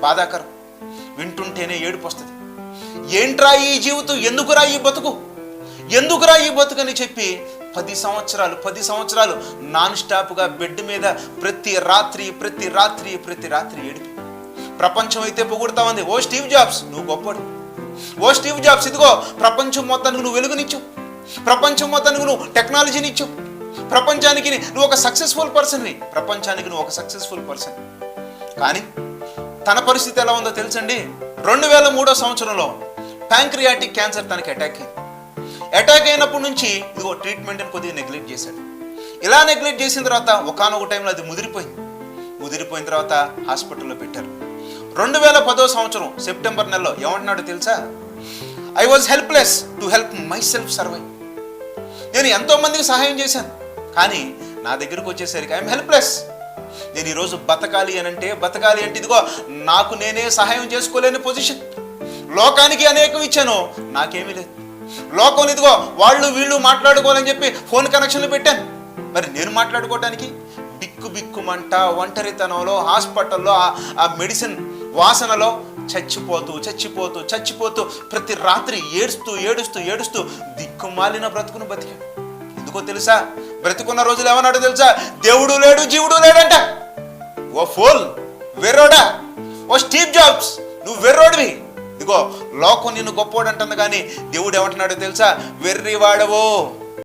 బాధాకరం, వింటుంటేనే ఏడుపు వస్తుంది. ఏంట్రా ఈ జీవితం, ఎందుకురా ఈ బతుకు, ఎందుకురా ఈ బతుకని చెప్పి 10 సంవత్సరాలు నాన్ స్టాప్గా బెడ్ మీద ప్రతి రాత్రి ఏడిపి. ప్రపంచం అయితే పొగుడుతా ఉంది, ఓ స్టీవ్ జాబ్స్ నువ్వు గొప్పడు, ఓ స్టీవ్ జాబ్స్ ఇదిగో ప్రపంచం మొత్తానికి నువ్వు వెలుగునిచ్చు, ప్రపంచం మొత్తానికి నువ్వు టెక్నాలజీనిచ్చు, ప్రపంచానికి నువ్వు ఒక సక్సెస్ఫుల్ పర్సన్ని, ప్రపంచానికి నువ్వు ఒక సక్సెస్ఫుల్ పర్సన్. కానీ తన పరిస్థితి ఎలా ఉందో తెలుసండి. 2003 సంవత్సరంలో ప్యాంక్రియాటిక్ క్యాన్సర్ తనకి అటాక్ అయినప్పటి నుంచి ఇదిగో ట్రీట్మెంట్ని కొద్దిగా నెగ్లెక్ట్ చేశాడు. ఇలా నెగ్లెక్ట్ చేసిన తర్వాత ఒకానొక టైంలో అది ముదిరిపోయిన తర్వాత హాస్పిటల్లో పెట్టారు. 2010 సంవత్సరం సెప్టెంబర్ నెలలో ఏమంటున్నాడో తెలుసా? I was helpless to help my self survive. నేను ఎంతో మందికి సహాయం చేశాను, కానీ నా దగ్గరకు వచ్చేసరికి ఐఎమ్ హెల్ప్లెస్. నేను ఈరోజు బతకాలి అంటే ఇదిగో నాకు నేనే సహాయం చేసుకోలేని పొజిషన్. లోకానికి అనేకం ఇచ్చాను, నాకేమీ లేదు. లోకం ఇదిగో వాళ్ళు వీళ్ళు మాట్లాడుకోవాలని చెప్పి ఫోన్ కనెక్షన్లు పెట్టాను, మరి నేను మాట్లాడుకోవటానికి బిక్కుమంట ఒంటరితనంలో హాస్పిటల్లో ఆ మెడిసిన్ వాసనలో చచ్చిపోతూ ప్రతి రాత్రి ఏడుస్తూ దిక్కుమాలిన బ్రతుకును బతికాడు. ఎందుకో తెలుసా? బ్రతుకున్న రోజులు ఏమన్నాడో తెలుసా? దేవుడు లేడు, జీవుడు లేడంట. ఓ ఫోల్, వెర్రోడా, ఓ స్టీవ్ జాబ్స్ నువ్వు వెర్రోడివి. ఇదిగో లోకం నిన్ను గొప్పోడు అంటుంది, కానీ దేవుడు ఏమంటున్నాడో తెలుసా? వెర్రివాడవో